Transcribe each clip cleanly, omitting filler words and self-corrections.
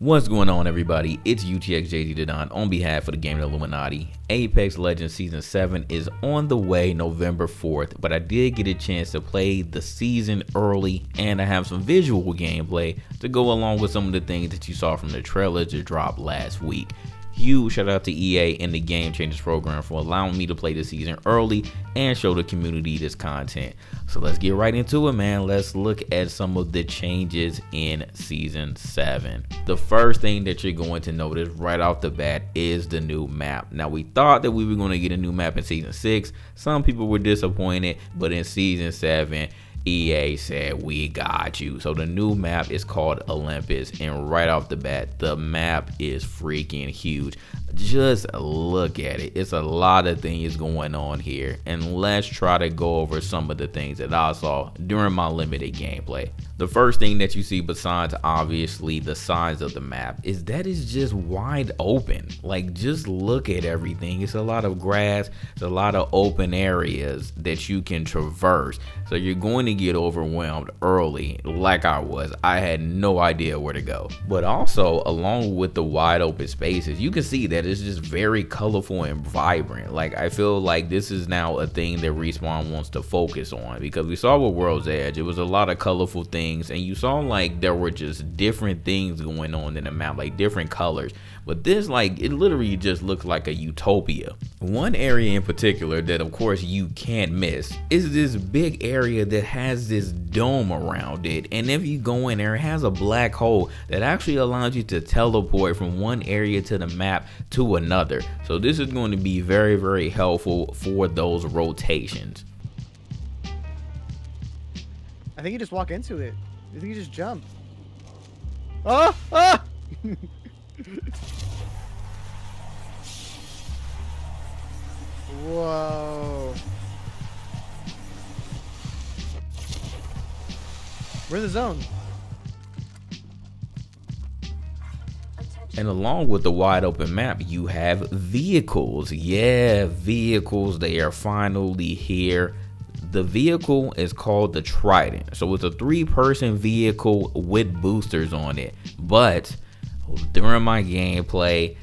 What's going on, everybody? It's UTXJD Dodon on behalf of the game Illuminaughty. Apex Legends Season 7 is on the way November 4th, but I did get a chance to play the season early, and I have some visual gameplay to go along with some of the things that you saw from the trailers that dropped last week. Huge shout out to EA and the Game Changers program for allowing me to play the season early and show the community this content. So let's get right into it, man. Let's look at some of the changes in Season 7. The first thing that you're going to notice right off the bat is the new map. Now, we thought that we were going to get a new map in Season 6. Some people were disappointed, but in Season 7, EA said, we got you. So the new map is called Olympus, and right off the bat, the map is freaking huge. Just look at it. It's a lot of things going on here, and let's try to go over some of the things that I saw during my limited gameplay. The first thing that you see, besides obviously the size of the map, is that it's just wide open. Like, just look at everything. It's a lot of grass. It's a lot of open areas that you can traverse. So you're going to get overwhelmed early, like I was. I had no idea where to go. But also, along with the wide open spaces, you can see that it's just very colorful and vibrant. Like, I feel like this is now a thing that Respawn wants to focus on, because we saw with World's Edge, it was a lot of colorful things, and you saw like there were just different things going on in the map, like different colors. But this, like, it literally just looks like a utopia. One area in particular that of course you can't miss is this big area that has this dome around it, and if you go in there, it has a black hole that actually allows you to teleport from one area to the map to another. So this is going to be very, very helpful for those rotations. I think you just walk into it. I think you just jump. Oh! Ah! Whoa. We're in the zone. And along with the wide open map, you have vehicles. Yeah, vehicles. They are finally here. The vehicle is called the Trident. So it's a 3-person vehicle with boosters on it. But during my gameplay,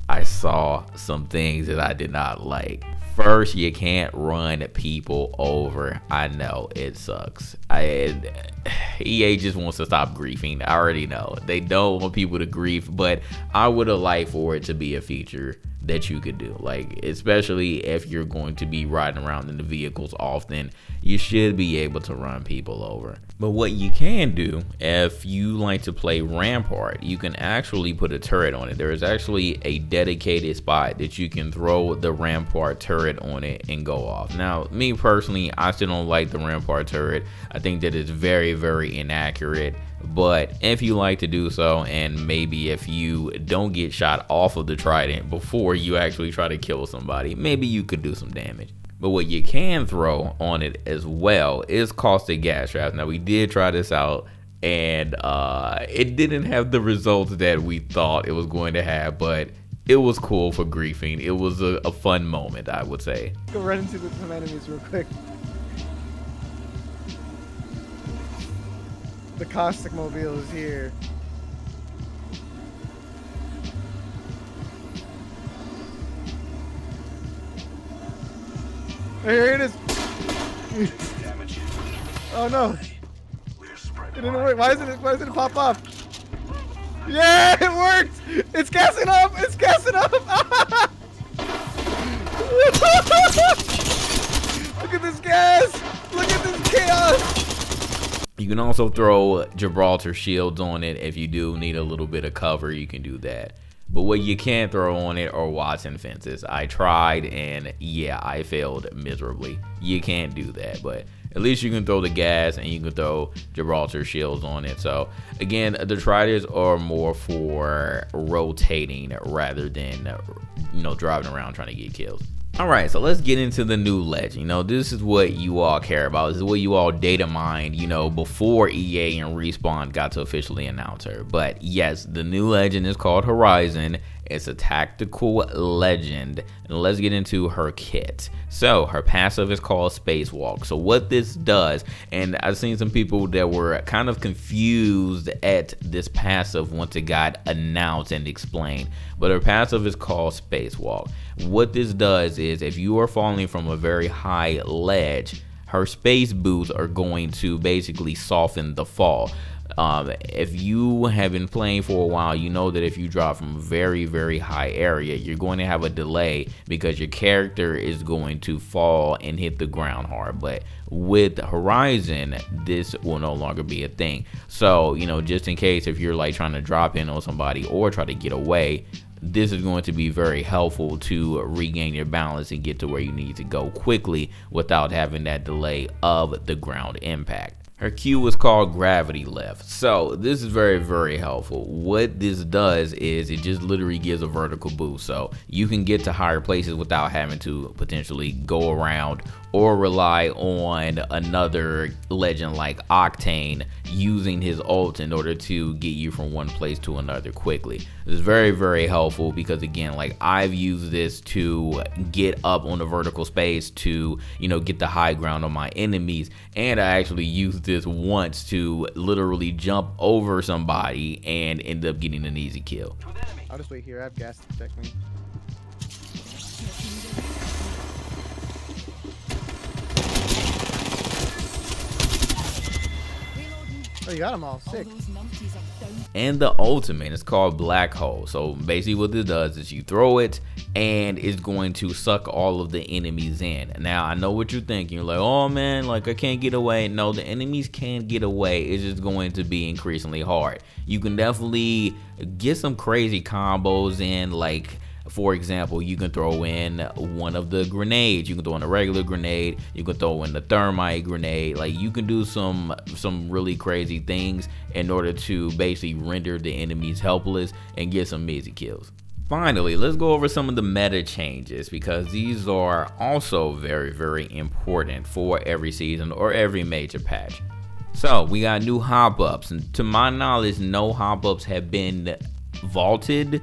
I saw some things that I did not like. First, you can't run people over. I know it sucks. EA just wants to stop griefing. I already know they don't want people to grief, but I would have liked for it to be a feature that you could do, like, especially if you're going to be riding around in the vehicles often, you should be able to run people over. But what you can do, if you like to play Rampart, you can actually put a turret on it. There is actually a dedicated spot that you can throw the Rampart turret on it and go off. Now, me personally, I still don't like the Rampart turret. I think that it's very, very inaccurate. But if you like to do so, and maybe if you don't get shot off of the Trident before you actually try to kill somebody, maybe you could do some damage. But what you can throw on it as well is caustic gas traps. Now, we did try this out, and it didn't have the results that we thought it was going to have, but it was cool for griefing. It was a fun moment, I would say. Go run into some enemies real quick. The caustic mobile is here. Here it is. Oh no! It didn't work. Why doesn't it pop up? Yeah, it worked! It's gassing up! It's gassing up! Look at this gas! Look at this chaos! You can also throw Gibraltar shields on it. If you do need a little bit of cover, you can do that. But what you can't throw on it are Watson fences. I tried, and yeah, I failed miserably. You can't do that, but at least you can throw the gas and you can throw Gibraltar shields on it. So again, the Tridents are more for rotating rather than, driving around trying to get kills. All right, so let's get into the new legend. This is what you all care about. This is what you all data mined, before EA and Respawn got to officially announce her. But yes, the new legend is called Horizon, It's a tactical legend. And let's get into her kit. So her passive is called Spacewalk. So what this does, and I've seen some people that were kind of confused at this passive once it got announced and explained, but her passive is called Spacewalk. What this does is if you are falling from a very high ledge, her space boots are going to basically soften the fall. If you have been playing for a while, you know that if you drop from a very, very high area, you're going to have a delay because your character is going to fall and hit the ground hard. But with Horizon, this will no longer be a thing. So, you know, just in case if you're like trying to drop in on somebody or try to get away, this is going to be very helpful to regain your balance and get to where you need to go quickly without having that delay of the ground impact. Her Q is called Gravity Lift. So this is very, very helpful. What this does is it just literally gives a vertical boost. So you can get to higher places without having to potentially go around or rely on another legend like Octane using his ult in order to get you from one place to another quickly. This is very, very helpful because again, like I've used this to get up on the vertical space to, you know, get the high ground on my enemies. And I actually used this once to literally jump over somebody and end up getting an easy kill. I'll just wait here. I have gas to protect me. Oh, you got them all. Sick. And the ultimate is called Black Hole. So basically what this does is you throw it and it's going to suck all of the enemies in. Now I know what you're thinking. You're like, oh man, like I can't get away. No, the enemies can get away. It's just going to be increasingly hard. You can definitely get some crazy combos in, like for example, you can throw in one of the grenades. You can throw in a regular grenade. You can throw in the thermite grenade. Like you can do some really crazy things in order to basically render the enemies helpless and get some easy kills. Finally, let's go over some of the meta changes because these are also very, very important for every season or every major patch. So we got new hop-ups, and to my knowledge, no hop-ups have been vaulted.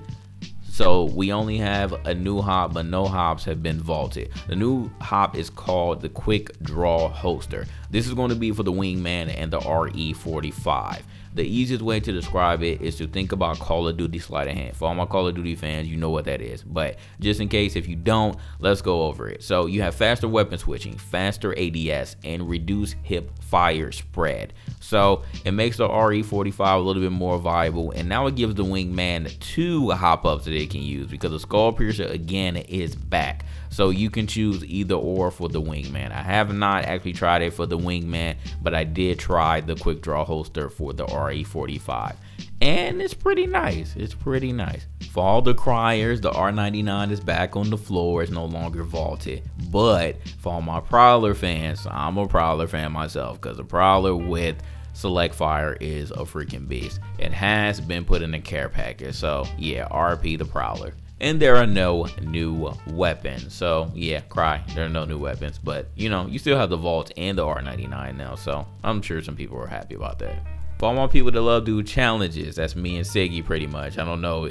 So we only have a new hop, but no hops have been vaulted. The new hop is called the Quick Draw Holster. This is going to be for the Wingman and the RE45. The easiest way to describe it is to think about Call of Duty sleight of hand. For all my Call of Duty fans, you know what that is. But just in case if you don't, let's go over it. So you have faster weapon switching, faster ADS, and reduced hip fire spread. So it makes the RE45 a little bit more viable, and now it gives the Wingman 2 hop-ups that it can use because the Skull Piercer again is back. So you can choose either or for the Wingman. I have not actually tried it for the Wingman, but I did try the Quick Draw Holster for the RE45. And it's pretty nice. It's pretty nice. For all the criers, the R99 is back on the floor. It's no longer vaulted. But for all my Prowler fans, I'm a Prowler fan myself because the Prowler with Select Fire is a freaking beast. It has been put in a care package. So yeah, RP the Prowler. And there are no new weapons. So yeah, cry, there are no new weapons. But you know, you still have the vault and the R99 now. So I'm sure some people are happy about that. For all my people that love doing challenges, that's me and Siggy pretty much. I don't know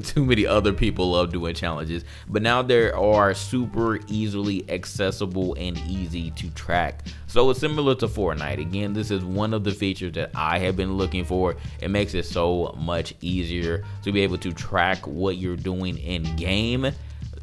too many other people love doing challenges, but now there are super easily accessible and easy to track. So it's similar to Fortnite. Again, this is one of the features that I have been looking for. It makes it so much easier to be able to track what you're doing in game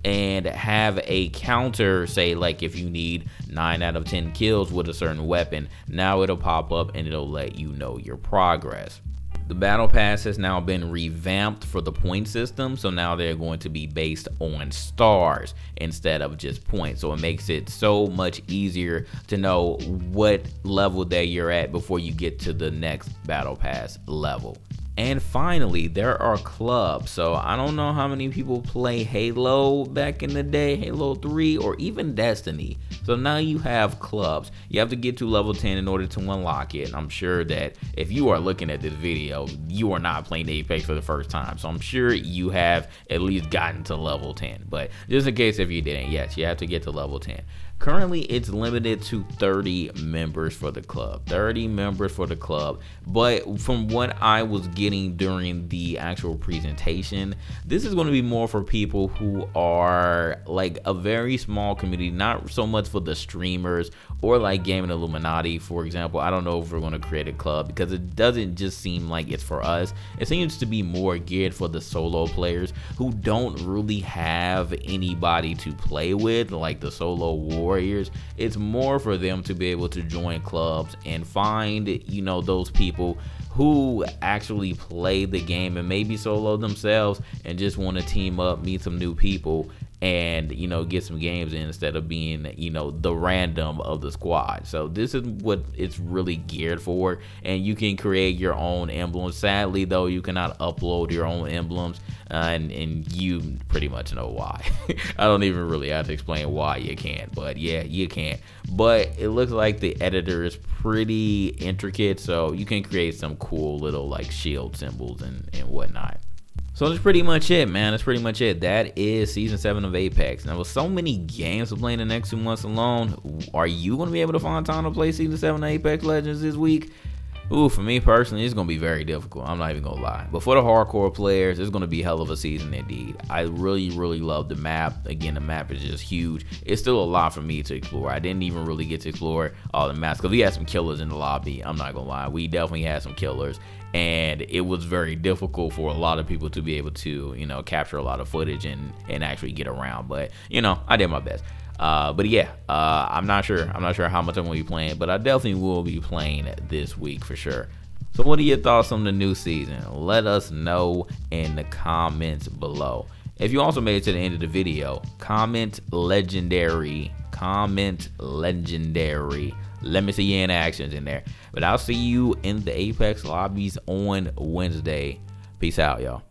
and have a counter, say like if you need 9 out of 10 kills with a certain weapon, now it'll pop up and it'll let you know your progress. The battle pass has now been revamped for the point system, so now they're going to be based on stars instead of just points. So it makes it so much easier to know what level that you're at before you get to the next battle pass level. And finally, there are clubs. So I don't know how many people play Halo back in the day, Halo 3 or even Destiny. So now you have clubs. You have to get to level 10 in order to unlock it. And I'm sure that if you are looking at this video, you are not playing Apex for the first time. So I'm sure you have at least gotten to level 10. But just in case if you didn't, yes, you have to get to level 10. Currently, it's limited to 30 members for the club. 30 members for the club. But from what I was getting during the actual presentation, this is going to be more for people who are like a very small community, not so much for the streamers or like Gaming Illuminaughty, for example. I don't know if we're going to create a club because it doesn't just seem like it's for us. It seems to be more geared for the solo players who don't really have anybody to play with, like the solo warriors. It's more for them to be able to join clubs and find, you know, those people who actually play the game and maybe solo themselves and just want to team up, meet some new people, and, you know, get some games in instead of being, you know, the random of the squad. So this is what it's really geared for, and you can create your own emblems. Sadly, though, you cannot upload your own emblems, and you pretty much know why. I don't even really have to explain why you can't, but yeah, you can't. But it looks like the editor is pretty intricate, so you can create some cool little like shield symbols and whatnot. So that's pretty much it, man. That's pretty much it. That is Season 7 of Apex. Now, with so many games to play in the next 2 months alone, are you going to be able to find time to play Season 7 of Apex Legends this week? Ooh, for me personally, it's going to be very difficult. I'm not even going to lie. But for the hardcore players, it's going to be a hell of a season indeed. I really, really love the map. Again, the map is just huge. It's still a lot for me to explore. I didn't even really get to explore all the maps because we had some killers in the lobby. I'm not going to lie. We definitely had some killers. And it was very difficult for a lot of people to be able to, you know, capture a lot of footage and actually get around. But, you know, I did my best. But yeah, I'm not sure how much I'm going to be playing, but I definitely will be playing this week for sure. So what are your thoughts on the new season? Let us know in the comments below. If you also made it to the end of the video, comment legendary. Let me see your interactions in there. But I'll see you in the Apex lobbies on Wednesday. Peace out, y'all.